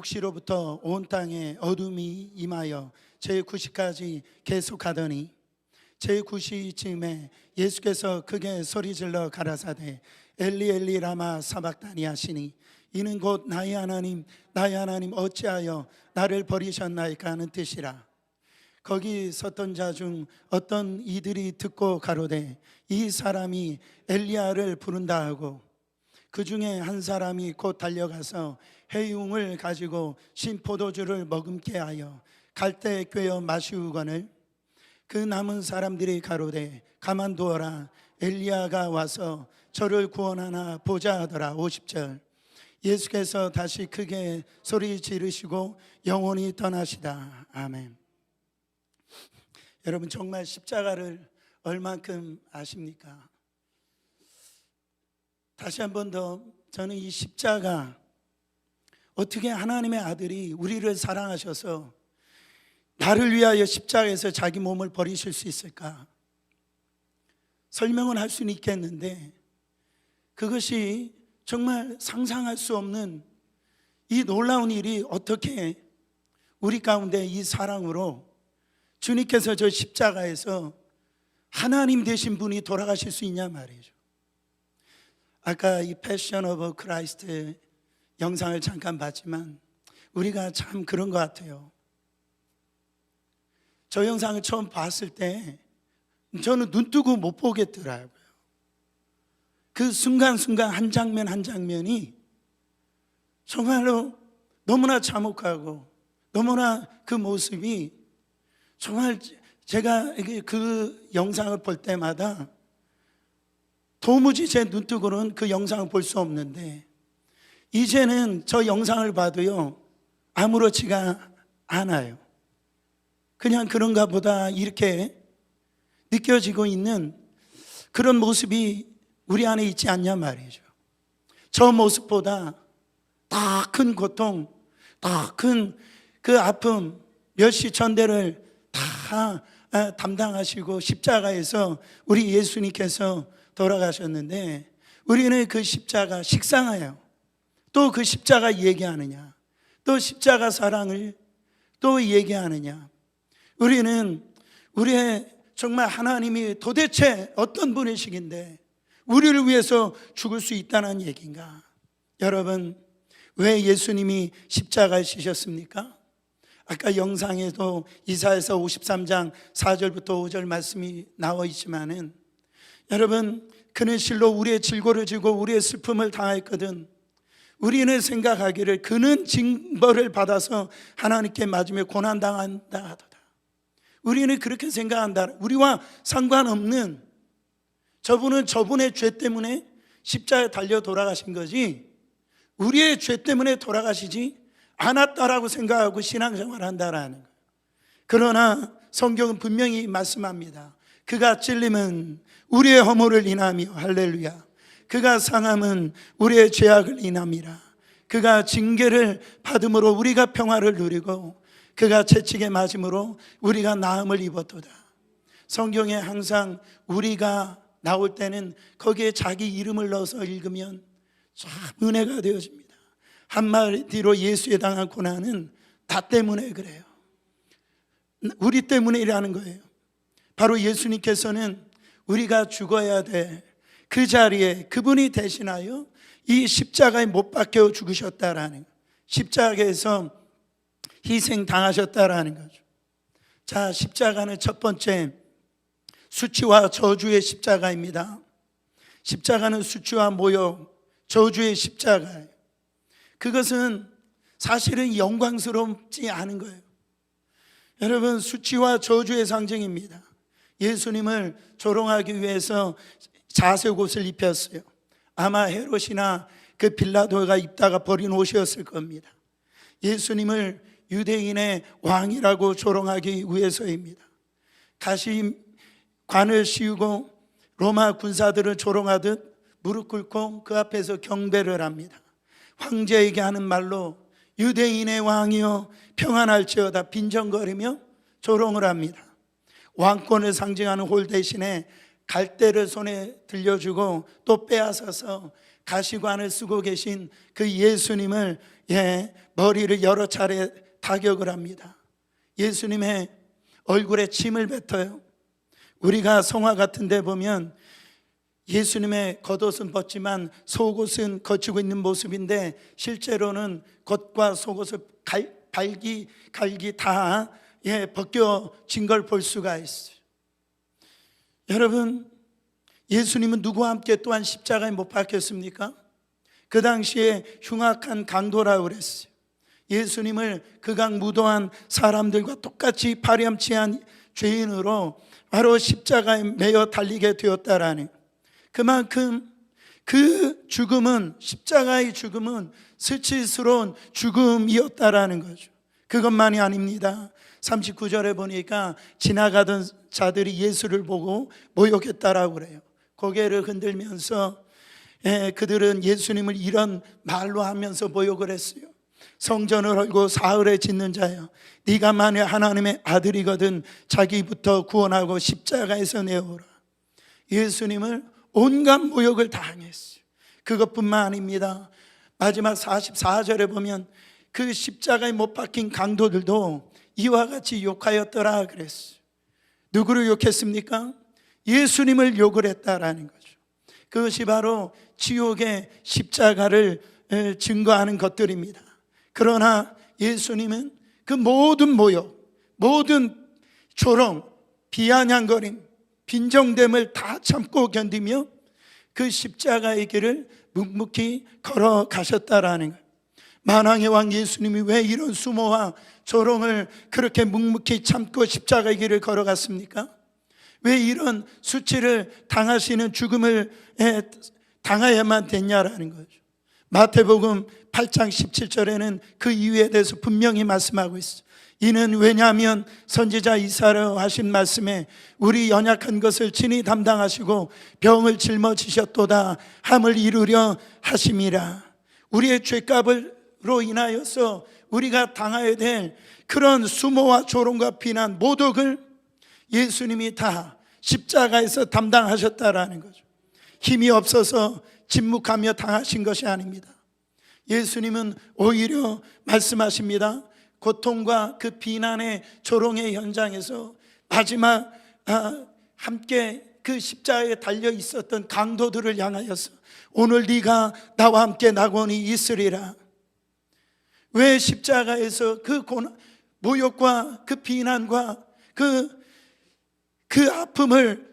제6시로부터 온 땅에 어둠이 임하여 제9시까지 계속하더니 제9시쯤에 예수께서 크게 소리질러 가라사대 엘리 엘리 라마 사박다니 하시니 이는 곧 나의 하나님 어찌하여 나를 버리셨나이까 하는 뜻이라. 거기 섰던 자 중 어떤 이들이 듣고 가로되 이 사람이 엘리야를 부른다 하고, 그 중에 한 사람이 곧 달려가서 해융을 가지고 신포도주를 머금게 하여 갈대에 꿰어 마시우거늘 그 남은 사람들이 가로되 가만두어라, 엘리야가 와서 저를 구원하나 보자 하더라. 50절. 예수께서 다시 크게 소리 지르시고 영원히 떠나시다. 아멘. 여러분, 정말 십자가를 얼만큼 아십니까? 다시 한 번 더, 저는 이 십자가, 어떻게 하나님의 아들이 우리를 사랑하셔서 나를 위하여 십자가에서 자기 몸을 버리실 수 있을까? 설명은 할 수는 있겠는데 그것이 정말 상상할 수 없는 이 놀라운 일이 어떻게 우리 가운데 이 사랑으로 주님께서 저 십자가에서 하나님 되신 분이 돌아가실 수 있냐 말이죠. 아까 이 패션 오브 크라이스트 영상을 잠깐 봤지만 우리가 참 그런 것 같아요. 저 영상을 처음 봤을 때 저는 눈 뜨고 못 보겠더라고요. 그 순간순간 한 장면 한 장면이 정말로 너무나 참혹하고 너무나 그 모습이 정말 제가 그 영상을 볼 때마다 도무지 제 눈뜨고는 그 영상을 볼 수 없는데, 이제는 저 영상을 봐도요 아무렇지가 않아요. 그냥 그런가 보다 이렇게 느껴지고 있는 그런 모습이 우리 안에 있지 않냐 말이죠. 저 모습보다 더 큰 고통, 더 큰 그 아픔, 멸시천대를 다 담당하시고 십자가에서 우리 예수님께서 돌아가셨는데, 우리는 그 십자가 식상해요. 또 그 십자가 얘기하느냐, 또 십자가 사랑을 또 얘기하느냐. 우리는 우리의 정말 하나님이 도대체 어떤 분이시긴데 우리를 위해서 죽을 수 있다는 얘기인가? 여러분, 왜 예수님이 십자가에 지셨습니까? 아까 영상에도 이사야서 53장 4절부터 5절 말씀이 나와 있지만은, 여러분, 그는 실로 우리의 질고를 지고 우리의 슬픔을 당했거든. 우리는 생각하기를 그는 징벌을 받아서 하나님께 맞으며 고난당한다 하도다. 우리는 그렇게 생각한다. 우리와 상관없는 저분은 저분의 죄 때문에 십자가에 달려 돌아가신 거지 우리의 죄 때문에 돌아가시지 않았다라고 생각하고 신앙생활을 한다라는 거예요. 그러나 성경은 분명히 말씀합니다. 그가 찔림은 우리의 허물을 인하며, 할렐루야, 그가 상함은 우리의 죄악을 인함이라. 그가 징계를 받음으로 우리가 평화를 누리고 그가 채찍에 맞음으로 우리가 나음을 입었도다. 성경에 항상 우리가 나올 때는 거기에 자기 이름을 넣어서 읽으면 참 은혜가 되어집니다. 한마디로 예수에 당한 고난은 나 때문에 그래요. 우리 때문이라는 거예요. 바로 예수님께서는 우리가 죽어야 될 그 자리에 그분이 대신하여 이 십자가에 못 박혀 죽으셨다라는 거예요. 십자가에서 희생당하셨다라는 거죠. 자, 십자가는 첫 번째 수치와 저주의 십자가입니다. 십자가는 수치와 모욕, 저주의 십자가예요. 그것은 사실은 영광스럽지 않은 거예요. 여러분, 수치와 저주의 상징입니다. 예수님을 조롱하기 위해서 자색 옷을 입혔어요. 아마 헤롯이나 그 빌라도가 입다가 버린 옷이었을 겁니다. 예수님을 유대인의 왕이라고 조롱하기 위해서입니다. 가시관을 씌우고 로마 군사들을 조롱하듯 무릎 꿇고 그 앞에서 경배를 합니다. 황제에게 하는 말로 유대인의 왕이여 평안할지어다 빈정거리며 조롱을 합니다. 왕권을 상징하는 홀 대신에 갈대를 손에 들려주고 또 빼앗아서 가시관을 쓰고 계신 그 예수님을 머리를 여러 차례 타격을 합니다. 예수님의 얼굴에 침을 뱉어요. 우리가 성화 같은 데 보면 예수님의 겉옷은 벗지만 속옷은 거치고 있는 모습인데, 실제로는 겉과 속옷을 갈기 다 벗겨진 걸 볼 수가 있어요. 여러분, 예수님은 누구와 함께 또한 십자가에 못 박혔습니까? 그 당시에 흉악한 강도라고 그랬어요. 예수님을 극악무도한 사람들과 똑같이 파렴치한 죄인으로 바로 십자가에 매어 달리게 되었다라는, 그만큼 그 죽음은, 십자가의 죽음은 수치스러운 죽음이었다라는 거죠. 그것만이 아닙니다. 39절에 보니까 지나가던 자들이 예수를 보고 모욕했다라고 그래요. 고개를 흔들면서 그들은 예수님을 이런 말로 하면서 모욕을 했어요. 성전을 헐고 사흘에 짓는 자여, 네가 만약 하나님의 아들이거든 자기부터 구원하고 십자가에서 내어오라. 예수님을 온갖 모욕을 당했어요. 그것뿐만 아닙니다. 마지막 44절에 보면 그 십자가에 못 박힌 강도들도 이와 같이 욕하였더라 그랬어요. 누구를 욕했습니까? 예수님을 욕을 했다라는 거죠. 그것이 바로 지옥의 십자가를 증거하는 것들입니다. 그러나 예수님은 그 모든 모욕, 모든 조롱, 비아냥거림, 빈정됨을 다 참고 견디며 그 십자가의 길을 묵묵히 걸어가셨다라는 거예요. 만왕의 왕 예수님이 왜 이런 수모와 조롱을 그렇게 묵묵히 참고 십자가의 길을 걸어갔습니까? 왜 이런 수치를 당하시는 죽음을 당해야만 됐냐라는 거죠. 마태복음 8장 17절에는 그 이유에 대해서 분명히 말씀하고 있어요. 이는 왜냐하면 선지자 이사야로 하신 말씀에 우리 연약한 것을 친히 담당하시고 병을 짊어지셨도다 함을 이루려 하심이라. 우리의 죄값으로 인하여서 우리가 당해야 될 그런 수모와 조롱과 비난, 모독을 예수님이 다 십자가에서 담당하셨다라는 거죠. 힘이 없어서 침묵하며 당하신 것이 아닙니다. 예수님은 오히려 말씀하십니다. 고통과 그 비난의 조롱의 현장에서 마지막 함께 그 십자가에 달려 있었던 강도들을 향하여서 오늘 네가 나와 함께 낙원이 있으리라. 왜 십자가에서 그 모욕과 그 비난과 그 아픔을,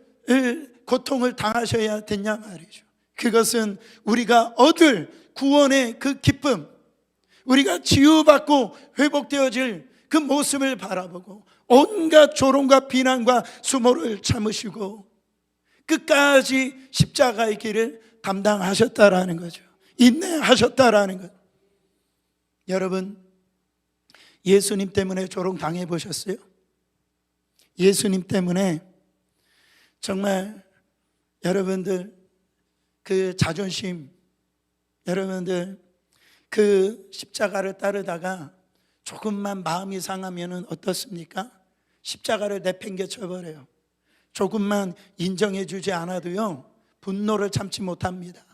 고통을 당하셔야 됐냐 말이죠. 그것은 우리가 얻을 구원의 그 기쁨, 우리가 치유받고 회복되어질 그 모습을 바라보고 온갖 조롱과 비난과 수모를 참으시고 끝까지 십자가의 길을 담당하셨다라는 거죠. 인내하셨다라는 것. 여러분, 예수님 때문에 조롱 당해 보셨어요? 예수님 때문에 정말 여러분들 그 자존심, 여러분들 그 십자가를 따르다가 조금만 마음이 상하면 어떻습니까? 십자가를 내팽개쳐 버려요. 조금만 인정해 주지 않아도요, 분노를 참지 못합니다.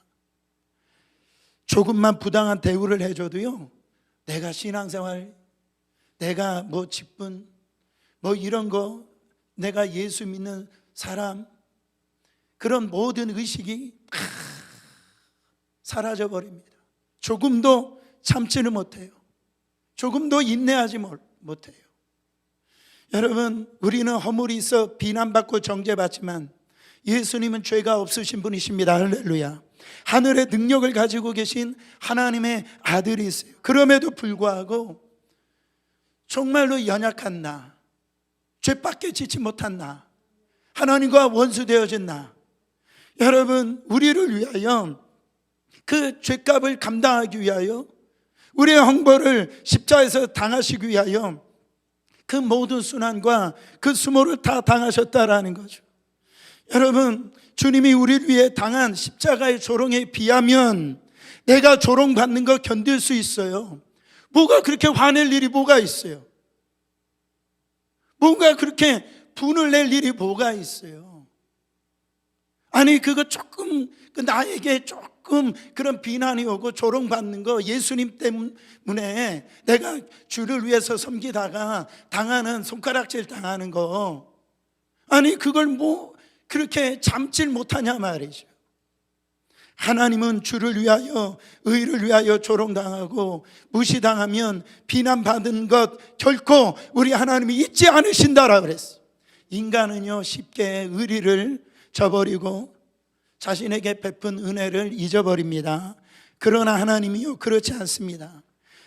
조금만 부당한 대우를 해줘도요, 내가 신앙생활, 내가 직분, 이런 거, 내가 예수 믿는 사람, 그런 모든 의식이 사라져 버립니다. 조금도 참지를 못해요. 조금도 인내하지 못해요. 여러분, 우리는 허물이 있어 비난받고 정죄받지만 예수님은 죄가 없으신 분이십니다. 할렐루야. 하늘의 능력을 가지고 계신 하나님의 아들이세요. 그럼에도 불구하고 정말로 연약한 나, 죄밖에 짓지 못한 나, 하나님과 원수되어진 나, 여러분, 우리를 위하여 그 죄값을 감당하기 위하여, 우리의 형벌을 십자가에서 당하시기 위하여 그 모든 순환과 그 수모를 다 당하셨다라는 거죠. 여러분, 주님이 우리를 위해 당한 십자가의 조롱에 비하면 내가 조롱받는 거 견딜 수 있어요. 뭐가 그렇게 화낼 일이 뭐가 있어요? 뭔가 그렇게 분을 낼 일이 뭐가 있어요? 아니 그거 조금 나에게 조금 그런 비난이 오고 조롱받는 거, 예수님 때문에 내가 주를 위해서 섬기다가 당하는, 손가락질 당하는 거, 아니 그걸 뭐 그렇게 참질 못하냐 말이죠. 하나님은 주를 위하여, 의를 위하여 조롱당하고 무시당하면 비난받은 것 결코 우리 하나님이 잊지 않으신다라 그랬어. 인간은요 쉽게 의리를 저버리고 자신에게 베푼 은혜를 잊어버립니다. 그러나 하나님이요 그렇지 않습니다.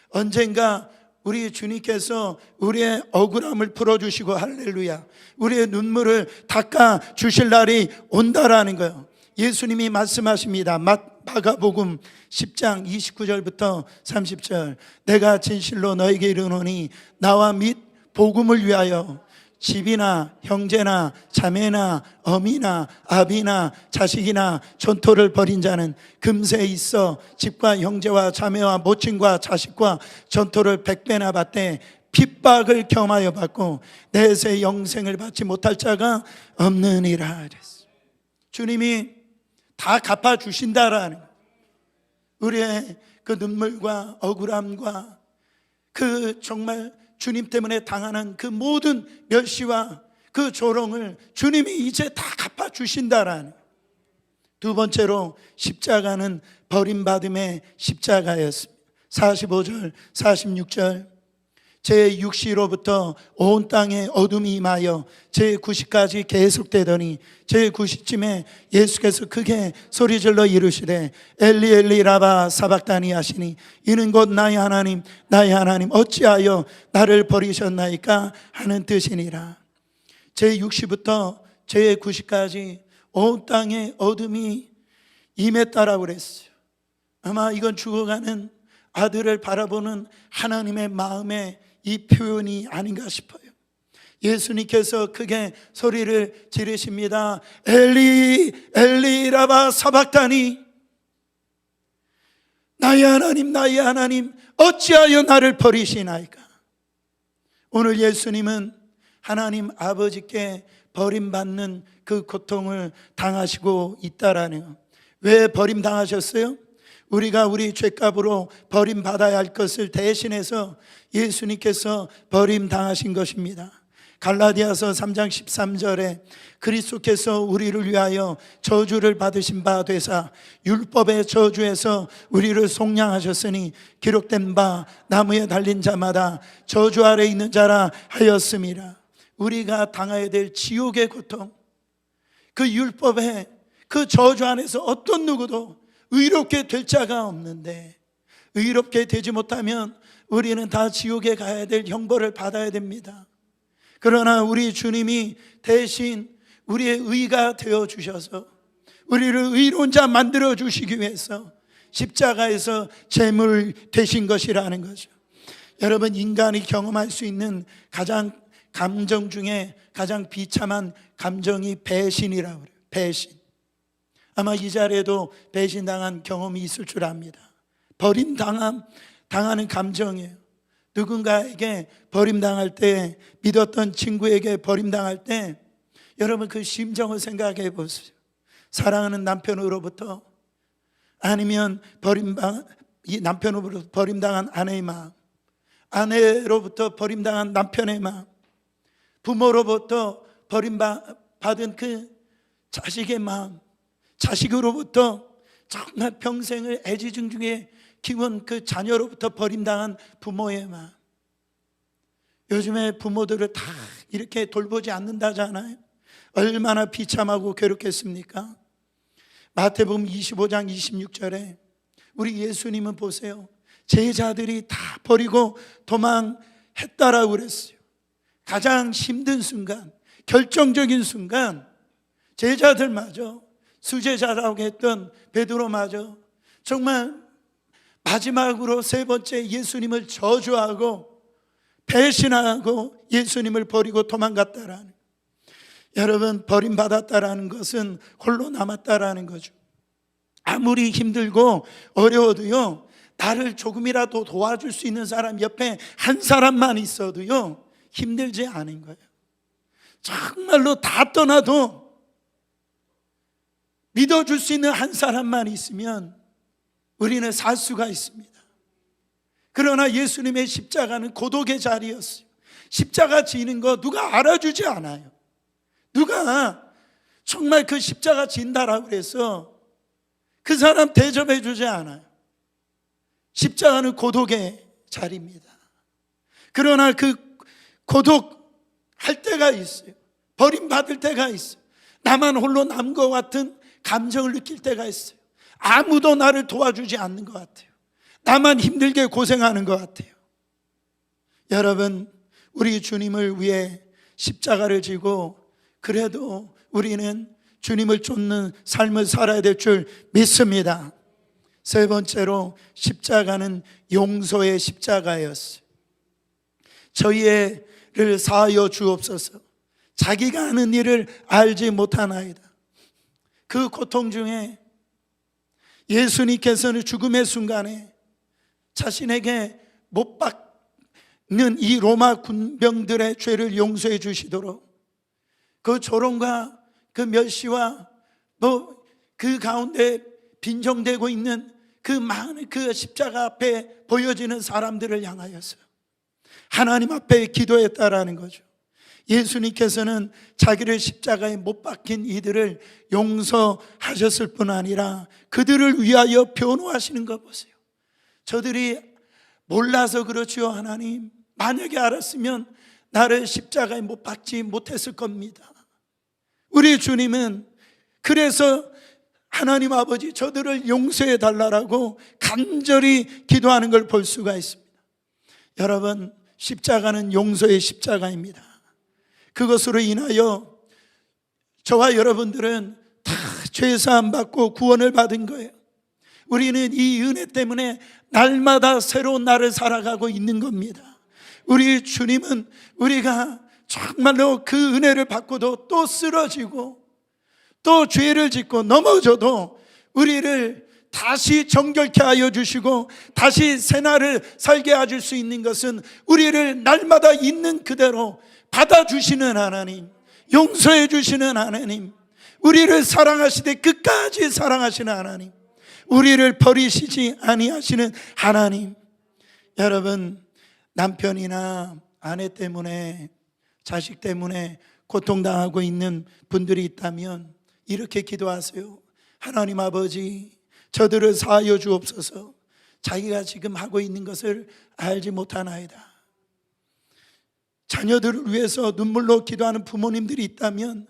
언젠가 우리 주님께서 우리의 억울함을 풀어주시고, 할렐루야, 우리의 눈물을 닦아주실 날이 온다라는 거예요. 예수님이 말씀하십니다. 마가복음 10장 29절부터 30절. 내가 진실로 너에게 이르노니 나와 및 복음을 위하여 집이나 형제나 자매나 어미나 아비나 자식이나 전토를 벌인 자는 금세 있어 집과 형제와 자매와 모친과 자식과 전토를 100배나 받되 핍박을 경하여 받고 내세 영생을 받지 못할 자가 없느니라. 주님이 다 갚아주신다라는, 우리의 그 눈물과 억울함과 그 정말 주님 때문에 당하는 그 모든 멸시와 그 조롱을 주님이 이제 다 갚아주신다라는. 두 번째로 십자가는 버림받음의 십자가였습니다. 45절 46절. 제6시로부터 온 땅에 어둠이 임하여 제9시까지 계속되더니 제9시쯤에 예수께서 크게 소리질러 이르시되 엘리 엘리 라바 사박다니 하시니 이는 곧 나의 하나님 나의 하나님 어찌하여 나를 버리셨나이까 하는 뜻이니라. 제6시부터 제9시까지 온 땅에 어둠이 임했다라고 그랬어요. 아마 이건 죽어가는 아들을 바라보는 하나님의 마음의 이 표현이 아닌가 싶어요. 예수님께서 크게 소리를 지르십니다. 엘리 엘리 라바 사박다니, 나의 하나님 나의 하나님 어찌하여 나를 버리시나이까. 오늘 예수님은 하나님 아버지께 버림받는 그 고통을 당하시고 있다라네요. 왜 버림당하셨어요? 우리가 우리 죄값으로 버림받아야 할 것을 대신해서 예수님께서 버림당하신 것입니다. 갈라디아서 3장 13절에 그리스도께서 우리를 위하여 저주를 받으신 바 되사 율법의 저주에서 우리를 속량하셨으니 기록된 바 나무에 달린 자마다 저주 아래 있는 자라 하였음이라. 우리가 당해야 될 지옥의 고통, 그 율법의 그 저주 안에서 어떤 누구도 의롭게 될 자가 없는데, 의롭게 되지 못하면 우리는 다 지옥에 가야 될 형벌을 받아야 됩니다. 그러나 우리 주님이 대신 우리의 의가 되어 주셔서 우리를 의로운 자 만들어 주시기 위해서 십자가에서 제물 되신 것이라는 거죠. 여러분, 인간이 경험할 수 있는 가장 감정 중에 가장 비참한 감정이 배신이라고 그래요. 배신. 아마 이 자리에도 배신당한 경험이 있을 줄 압니다. 버림당하는 감정이에요. 누군가에게 버림당할 때, 믿었던 친구에게 버림당할 때 여러분 그 심정을 생각해 보세요. 사랑하는 남편으로부터, 아니면 이 남편으로부터 버림당한 아내의 마음, 아내로부터 버림당한 남편의 마음, 부모로부터 버림받은 그 자식의 마음, 자식으로부터 정말 평생을 애지중중에 키운 그 자녀로부터 버림당한 부모의 마음. 요즘에 부모들을 다 이렇게 돌보지 않는다잖아요. 얼마나 비참하고 괴롭겠습니까? 마태복음 25장 26절에 우리 예수님은 보세요, 제자들이 다 버리고 도망했다라고 그랬어요. 가장 힘든 순간, 결정적인 순간, 제자들마저, 수제자라고 했던 베드로마저 정말 마지막으로 세 번째 예수님을 저주하고 배신하고 예수님을 버리고 도망갔다라는, 여러분, 버림받았다라는 것은 홀로 남았다라는 거죠. 아무리 힘들고 어려워도요, 나를 조금이라도 도와줄 수 있는 사람 옆에 한 사람만 있어도요 힘들지 않은 거예요. 정말로 다 떠나도 믿어줄 수 있는 한 사람만 있으면 우리는 살 수가 있습니다. 그러나 예수님의 십자가는 고독의 자리였어요. 십자가 지는 거 누가 알아주지 않아요. 누가 정말 그 십자가 진다라고 해서 그 사람 대접해 주지 않아요. 십자가는 고독의 자리입니다. 그러나 그 고독할 때가 있어요. 버림받을 때가 있어요. 나만 홀로 남은 것 같은 감정을 느낄 때가 있어요. 아무도 나를 도와주지 않는 것 같아요. 나만 힘들게 고생하는 것 같아요. 여러분, 우리 주님을 위해 십자가를 지고 그래도 우리는 주님을 쫓는 삶을 살아야 될 줄 믿습니다. 세 번째로 십자가는 용서의 십자가였어요. 저희를 사하여 주옵소서. 자기가 하는 일을 알지 못하나이다. 그 고통 중에 예수님께서는 죽음의 순간에 자신에게 못 박는 이 로마 군병들의 죄를 용서해 주시도록 그 조롱과 그 멸시와 그 가운데 빈정되고 있는 그 많은 그 십자가 앞에 보여지는 사람들을 향하여서 하나님 앞에 기도했다라는 거죠. 예수님께서는 자기를 십자가에 못 박힌 이들을 용서하셨을 뿐 아니라 그들을 위하여 변호하시는 거 보세요. 저들이 몰라서 그렇지요. 하나님, 만약에 알았으면 나를 십자가에 못 박지 못했을 겁니다. 우리 주님은 그래서 하나님 아버지 저들을 용서해 달라고 간절히 기도하는 걸 볼 수가 있습니다. 여러분, 십자가는 용서의 십자가입니다. 그것으로 인하여 저와 여러분들은 다 죄사함 받고 구원을 받은 거예요. 우리는 이 은혜 때문에 날마다 새로운 날을 살아가고 있는 겁니다. 우리 주님은 우리가 정말로 그 은혜를 받고도 또 쓰러지고 또 죄를 짓고 넘어져도 우리를 다시 정결케 하여 주시고 다시 새날을 살게 해줄 수 있는 것은 우리를 날마다 있는 그대로 받아주시는 하나님, 용서해 주시는 하나님, 우리를 사랑하시되 끝까지 사랑하시는 하나님, 우리를 버리시지 아니하시는 하나님. 여러분, 남편이나 아내 때문에, 자식 때문에 고통당하고 있는 분들이 있다면 이렇게 기도하세요. 하나님 아버지, 저들을 사하여 주옵소서. 자기가 지금 하고 있는 것을 알지 못하나이다. 자녀들을 위해서 눈물로 기도하는 부모님들이 있다면,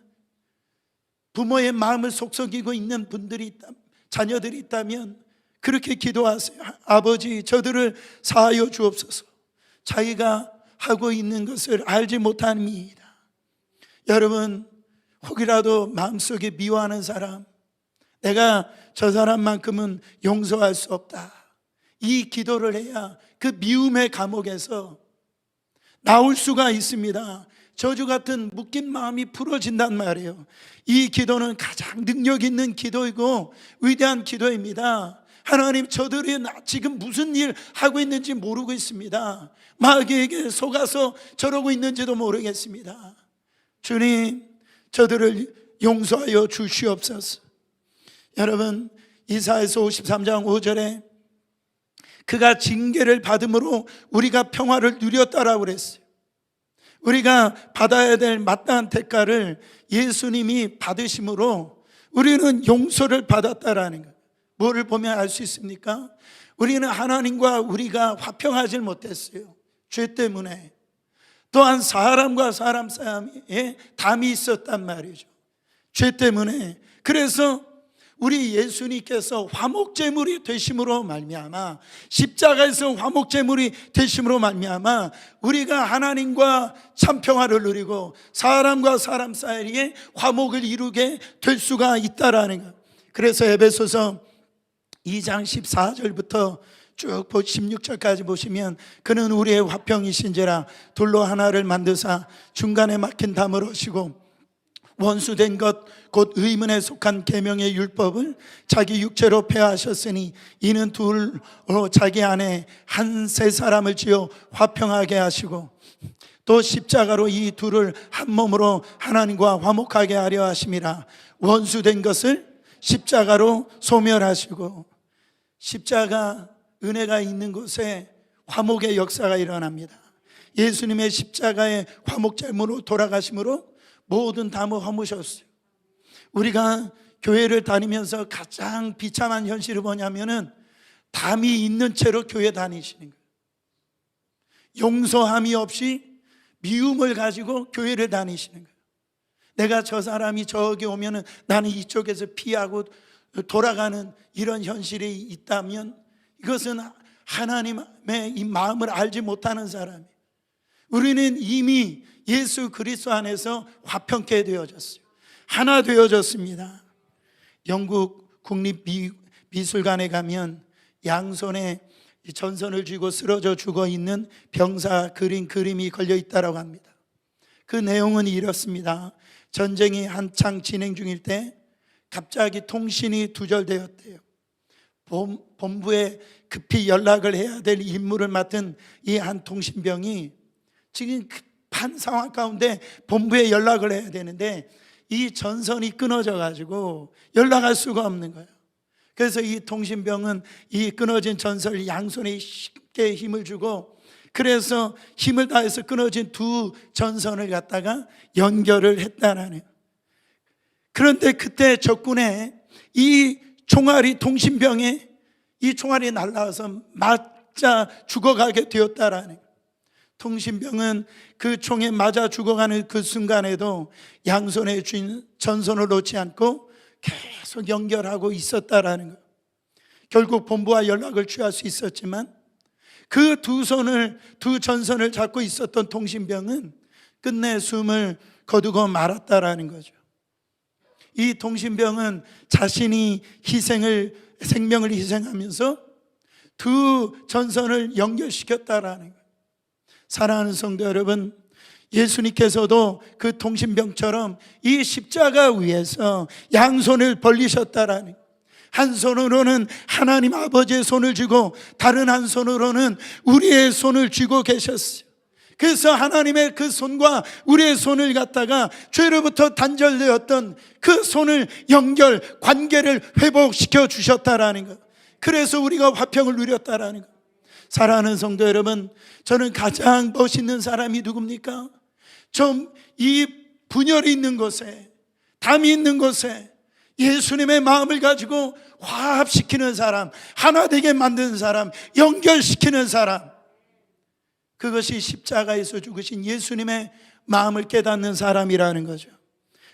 부모의 마음을 속썩이고 있는 분들이 있다면, 자녀들이 있다면 그렇게 기도하세요. 아버지, 저들을 사하여 주옵소서. 자기가 하고 있는 것을 알지 못함이다. 여러분, 혹이라도 마음속에 미워하는 사람, 내가 저 사람만큼은 용서할 수 없다, 이 기도를 해야 그 미움의 감옥에서 나올 수가 있습니다. 저주 같은 묶인 마음이 풀어진단 말이에요. 이 기도는 가장 능력 있는 기도이고 위대한 기도입니다. 하나님, 저들이 지금 무슨 일 하고 있는지 모르고 있습니다. 마귀에게 속아서 저러고 있는지도 모르겠습니다. 주님, 저들을 용서하여 주시옵소서. 여러분, 이사야서 53장 5절에 그가 징계를 받음으로 우리가 평화를 누렸다라고 그랬어요. 우리가 받아야 될 마땅한 대가를 예수님이 받으심으로 우리는 용서를 받았다라는 거예요. 뭐를 보면 알 수 있습니까? 우리는 하나님과 우리가 화평하지 못했어요. 죄 때문에. 또한 사람과 사람 사이에 담이 있었단 말이죠. 죄 때문에. 그래서 우리 예수님께서 화목제물이 되심으로 말미암아, 십자가에서 화목제물이 되심으로 말미암아 우리가 하나님과 참 평화를 누리고 사람과 사람 사이에 화목을 이루게 될 수가 있다라는 것. 그래서 에베소서 2장 14절부터 쭉 16절까지 보시면 그는 우리의 화평이신지라 둘로 하나를 만드사 중간에 막힌 담을 하시고 원수된 것 곧 의문에 속한 계명의 율법을 자기 육체로 폐하셨으니 이는 둘로 자기 안에 한 세 사람을 지어 화평하게 하시고 또 십자가로 이 둘을 한 몸으로 하나님과 화목하게 하려 하심이라. 원수된 것을 십자가로 소멸하시고 십자가 은혜가 있는 곳에 화목의 역사가 일어납니다. 예수님의 십자가의 화목제물로 돌아가심으로 모든 담을 허무셨어요. 우리가 교회를 다니면서 가장 비참한 현실이 뭐냐면은 담이 있는 채로 교회 다니시는 거예요. 용서함이 없이 미움을 가지고 교회를 다니시는 거예요. 내가 저 사람이 저기 오면은 나는 이쪽에서 피하고 돌아가는 이런 현실이 있다면 이것은 하나님의 이 마음을 알지 못하는 사람이에요. 우리는 이미 예수 그리스도 안에서 화평케 되어졌어요. 하나 되어졌습니다. 영국 국립미술관에 가면 양손에 전선을 쥐고 쓰러져 죽어 있는 병사 그린 그림이 걸려 있다고 합니다. 그 내용은 이렇습니다. 전쟁이 한창 진행 중일 때 갑자기 통신이 두절되었대요. 본부에 급히 연락을 해야 될 임무를 맡은 이 한 통신병이 지금 급한 상황 가운데 본부에 연락을 해야 되는데 이 전선이 끊어져 가지고 연락할 수가 없는 거예요. 그래서 이 통신병은 이 끊어진 전선을 양손에 쉽게 힘을 주고 그래서 힘을 다해서 끊어진 두 전선을 갖다가 연결을 했다라네요. 그런데 그때 적군에 이 총알이 통신병에 이 총알이 날라와서 맞아 죽어가게 되었다라네요. 통신병은 그 총에 맞아 죽어가는 그 순간에도 양손에 쥔 전선을 놓지 않고 계속 연결하고 있었다라는 것. 결국 본부와 연락을 취할 수 있었지만 그 두 전선을 잡고 있었던 통신병은 끝내 숨을 거두고 말았다라는 거죠. 이 통신병은 자신이 생명을 희생하면서 두 전선을 연결시켰다라는 거예요. 사랑하는 성도 여러분, 예수님께서도 그 통신병처럼 이 십자가 위에서 양손을 벌리셨다라는 거예요. 한 손으로는 하나님 아버지의 손을 쥐고 다른 한 손으로는 우리의 손을 쥐고 계셨어요. 그래서 하나님의 그 손과 우리의 손을 갖다가 죄로부터 단절되었던 그 손을 관계를 회복시켜 주셨다라는 것. 그래서 우리가 화평을 누렸다라는 것. 사랑하는 성도 여러분, 저는 가장 멋있는 사람이 누굽니까? 좀 이 분열이 있는 곳에, 담이 있는 곳에 예수님의 마음을 가지고 화합시키는 사람, 하나 되게 만드는 사람, 연결시키는 사람, 그것이 십자가에서 죽으신 예수님의 마음을 깨닫는 사람이라는 거죠.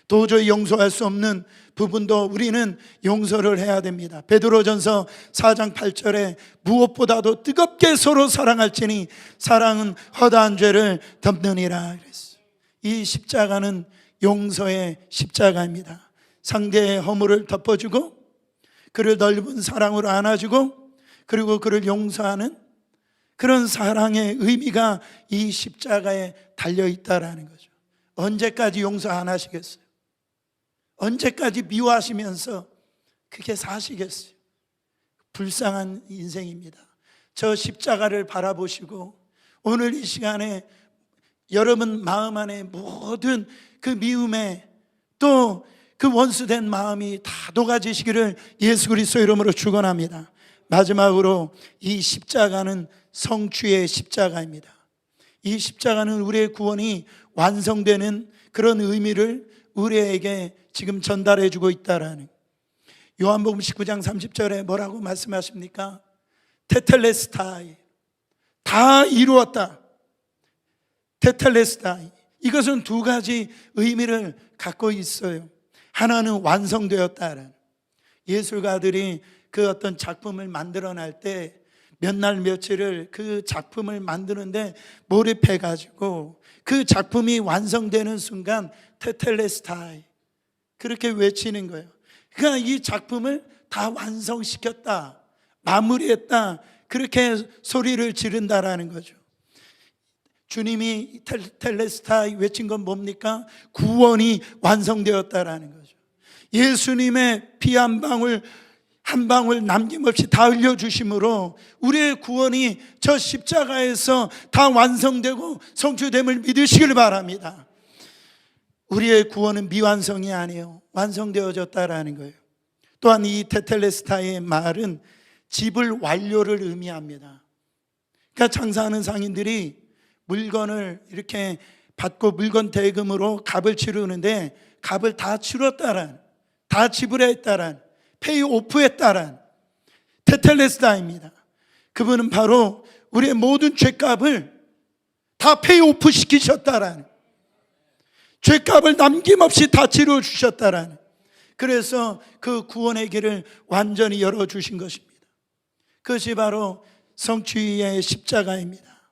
도저히 용서할 수 없는 부분도 우리는 용서를 해야 됩니다. 베드로전서 4장 8절에 무엇보다도 뜨겁게 서로 사랑할지니 사랑은 허다한 죄를 덮느니라 그랬어요. 이 십자가는 용서의 십자가입니다. 상대의 허물을 덮어주고 그를 넓은 사랑으로 안아주고 그리고 그를 용서하는 그런 사랑의 의미가 이 십자가에 달려있다라는 거죠. 언제까지 용서 안 하시겠어요? 언제까지 미워하시면서 그게 사시겠어요? 불쌍한 인생입니다. 저 십자가를 바라보시고 오늘 이 시간에 여러분 마음 안에 모든 그 미움에 또 그 원수된 마음이 다 녹아지시기를 예수 그리스도 이름으로 축원합니다. 마지막으로 이 십자가는 성취의 십자가입니다. 이 십자가는 우리의 구원이 완성되는 그런 의미를 우리에게 지금 전달해 주고 있다라는. 요한복음 19장 30절에 뭐라고 말씀하십니까? 테텔레스타이, 다 이루었다. 테텔레스타이, 이것은 두 가지 의미를 갖고 있어요. 하나는 완성되었다라는. 예술가들이 그 어떤 작품을 만들어낼 때 몇 날 며칠을 그 작품을 만드는데 몰입해 가지고 그 작품이 완성되는 순간 테텔레스타이 그렇게 외치는 거예요. 그러니까 이 작품을 다 완성시켰다, 마무리했다, 그렇게 소리를 지른다라는 거죠. 주님이 테텔레스타이 외친 건 뭡니까? 구원이 완성되었다라는 거죠. 예수님의 피 한 방울 남김없이 다 흘려주심으로 우리의 구원이 저 십자가에서 다 완성되고 성취됨을 믿으시길 바랍니다. 우리의 구원은 미완성이 아니에요. 완성되어졌다라는 거예요. 또한 이 테텔레스타의 말은 집을 완료를 의미합니다. 그러니까 장사하는 상인들이 물건을 이렇게 받고 물건 대금으로 값을 치르는데 값을 다 치렀다란, 다 지불했다란, 페이오프했다란 테텔레스타입니다. 그분은 바로 우리의 모든 죄값을 다 페이오프 시키셨다라는, 죄값을 남김없이 다 치러 주셨다라는, 그래서 그 구원의 길을 완전히 열어주신 것입니다. 그것이 바로 성취의 십자가입니다.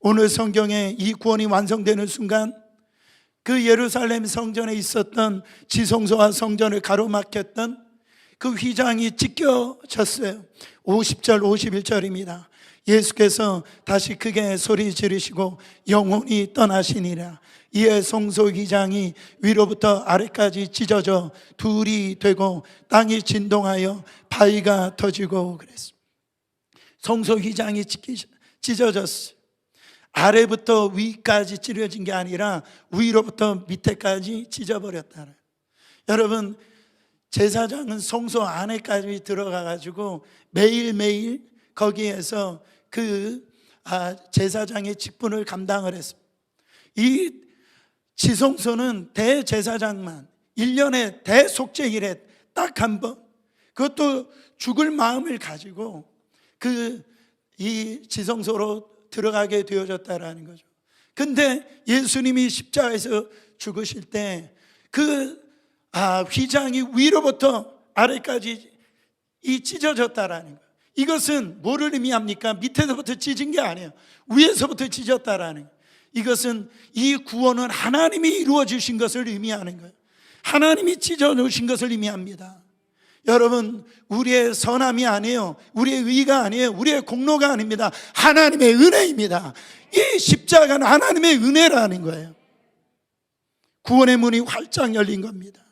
오늘 성경에 이 구원이 완성되는 순간 그 예루살렘 성전에 있었던 지성소와 성전을 가로막혔던 그 휘장이 찢겨졌어요. 50절 51절입니다. 예수께서 다시 크게 소리 지르시고 영혼이 떠나시니라. 이에 성소 휘장이 위로부터 아래까지 찢어져 둘이 되고 땅이 진동하여 바위가 터지고 그랬습니다. 성소 휘장이 찢어졌어요. 아래부터 위까지 찢어진 게 아니라 위로부터 밑에까지 찢어버렸다. 여러분, 제사장은 성소 안에까지 들어가 가지고 매일매일 거기에서 그 제사장의 직분을 감당을 했습니다. 이 지성소는 대제사장만 1년에 대속죄일에 딱 한 번, 그것도 죽을 마음을 가지고 이 지성소로 들어가게 되어졌다라는 거죠. 근데 예수님이 십자가에서 죽으실 때 휘장이 위로부터 아래까지 찢어졌다라는 거예요. 이것은 뭐를 의미합니까? 밑에서부터 찢은 게 아니에요. 위에서부터 찢었다라는 거예요. 이것은 이 구원은 하나님이 이루어 주신 것을 의미하는 거예요. 하나님이 찢어 놓으신 것을 의미합니다. 여러분, 우리의 선함이 아니에요. 우리의 의가 아니에요. 우리의 공로가 아닙니다. 하나님의 은혜입니다. 이 십자가는 하나님의 은혜라는 거예요. 구원의 문이 활짝 열린 겁니다.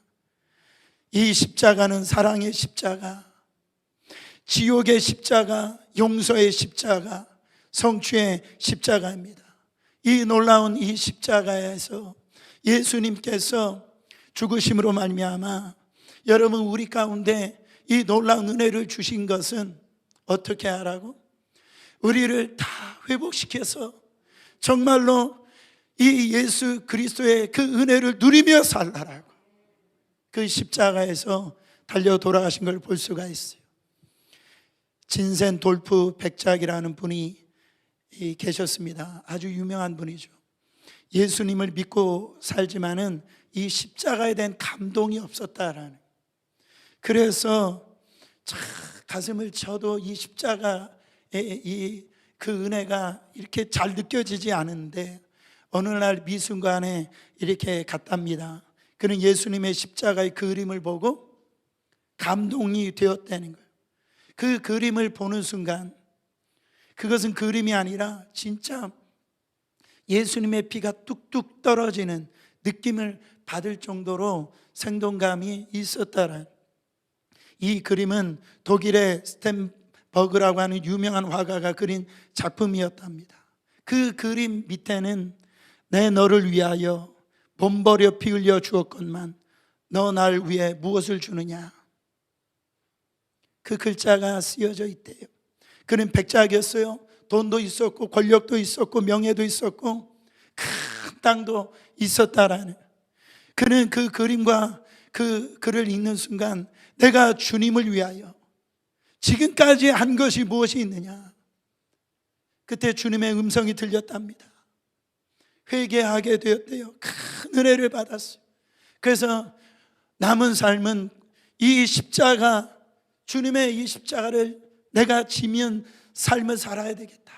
이 십자가는 사랑의 십자가, 지옥의 십자가, 용서의 십자가, 성취의 십자가입니다. 이 놀라운 이 십자가에서 예수님께서 죽으심으로 말미암아 여러분, 우리 가운데 이 놀라운 은혜를 주신 것은 어떻게 하라고? 우리를 다 회복시켜서 정말로 이 예수 그리스도의 그 은혜를 누리며 살라라고 그 십자가에서 달려 돌아가신 걸 볼 수가 있어요. 진센 돌프 백작이라는 분이 계셨습니다. 아주 유명한 분이죠. 예수님을 믿고 살지만은 이 십자가에 대한 감동이 없었다라는, 그래서 가슴을 쳐도 이 십자가의 그 은혜가 이렇게 잘 느껴지지 않은데 어느 날 미술관에 이렇게 갔답니다. 그는 예수님의 십자가의 그림을 보고 감동이 되었다는 거예요. 그 그림을 보는 순간 그것은 그림이 아니라 진짜 예수님의 피가 뚝뚝 떨어지는 느낌을 받을 정도로 생동감이 있었다는, 이 그림은 독일의 스텐버그라고 하는 유명한 화가가 그린 작품이었답니다. 그 그림 밑에는 내 너를 위하여 몸버려 피 흘려 주었건만 너 날 위해 무엇을 주느냐, 그 글자가 쓰여져 있대요. 그는 백작이었어요. 돈도 있었고 권력도 있었고 명예도 있었고 큰 땅도 있었다라는, 그는 그 그림과 그 글을 읽는 순간 내가 주님을 위하여 지금까지 한 것이 무엇이 있느냐, 그때 주님의 음성이 들렸답니다. 회개하게 되었대요. 큰 은혜를 받았어요. 그래서 남은 삶은 이 십자가, 주님의 이 십자가를 내가 지면 삶을 살아야 되겠다.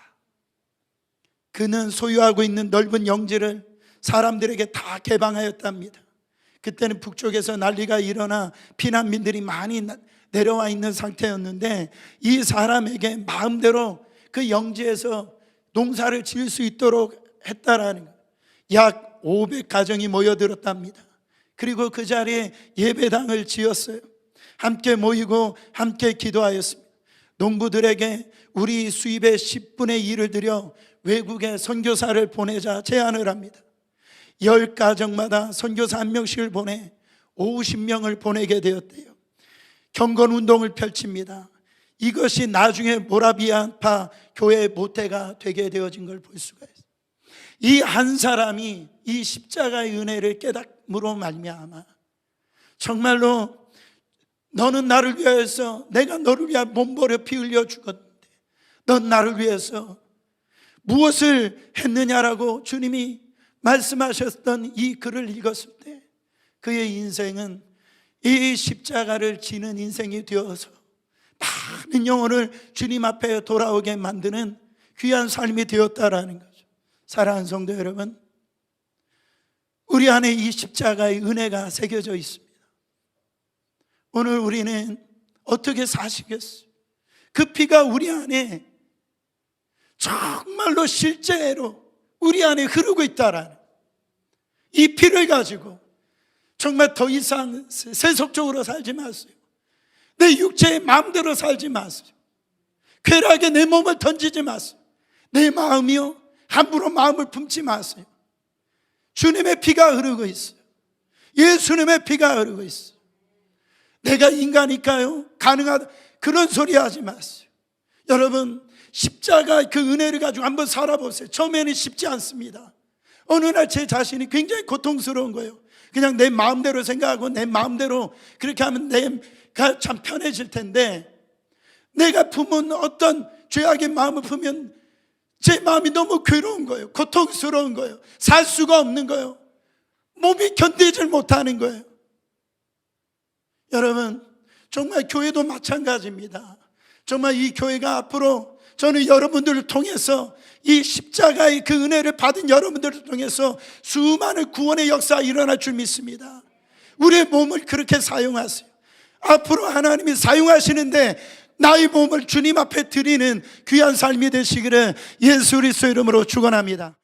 그는 소유하고 있는 넓은 영지를 사람들에게 다 개방하였답니다. 그때는 북쪽에서 난리가 일어나 피난민들이 많이 내려와 있는 상태였는데 이 사람에게 마음대로 그 영지에서 농사를 지을 수 있도록 했다라는 거예요. 약 500가정이 모여들었답니다. 그리고 그 자리에 예배당을 지었어요. 함께 모이고 함께 기도하였습니다. 농부들에게 우리 수입의 10분의 1을 들여 외국에 선교사를 보내자 제안을 합니다. 10가정마다 선교사 한 명씩을 보내 50명을 보내게 되었대요. 경건 운동을 펼칩니다. 이것이 나중에 모라비안파 교회의 모태가 되게 되어진 걸 볼 수가 있어요. 이 한 사람이 이 십자가의 은혜를 깨닫므로 말미암아 정말로 너는 나를 위해서, 내가 너를 위해 몸버려 피 흘려 죽었는데 넌 나를 위해서 무엇을 했느냐라고 주님이 말씀하셨던 이 글을 읽었을 때 그의 인생은 이 십자가를 지는 인생이 되어서 많은 영혼을 주님 앞에 돌아오게 만드는 귀한 삶이 되었다라는 거죠. 사랑하는 성도 여러분, 우리 안에 이 십자가의 은혜가 새겨져 있습니다. 오늘 우리는 어떻게 사시겠어요? 그 피가 우리 안에 정말로 실제로 우리 안에 흐르고 있다라는 이 피를 가지고 정말 더 이상 세속적으로 살지 마세요. 내 육체의 마음대로 살지 마세요. 쾌락에 내 몸을 던지지 마세요. 내 마음이요, 함부로 마음을 품지 마세요. 주님의 피가 흐르고 있어요. 예수님의 피가 흐르고 있어요. 내가 인간일까요? 가능하다, 그런 소리 하지 마세요. 여러분, 십자가 그 은혜를 가지고 한번 살아보세요. 처음에는 쉽지 않습니다. 어느 날 제 자신이 굉장히 고통스러운 거예요. 그냥 내 마음대로 생각하고 내 마음대로 그렇게 하면 내가 참 편해질 텐데, 내가 품은 어떤 죄악의 마음을 품으면 제 마음이 너무 괴로운 거예요. 고통스러운 거예요. 살 수가 없는 거예요. 몸이 견디질 못하는 거예요. 여러분, 정말 교회도 마찬가지입니다. 정말 이 교회가 앞으로 저는 여러분들을 통해서 이 십자가의 그 은혜를 받은 여러분들을 통해서 수많은 구원의 역사가 일어날 줄 믿습니다. 우리의 몸을 그렇게 사용하세요. 앞으로 하나님이 사용하시는데 나의 몸을 주님 앞에 드리는 귀한 삶이 되시기를 예수 그리스도의 이름으로 축원합니다.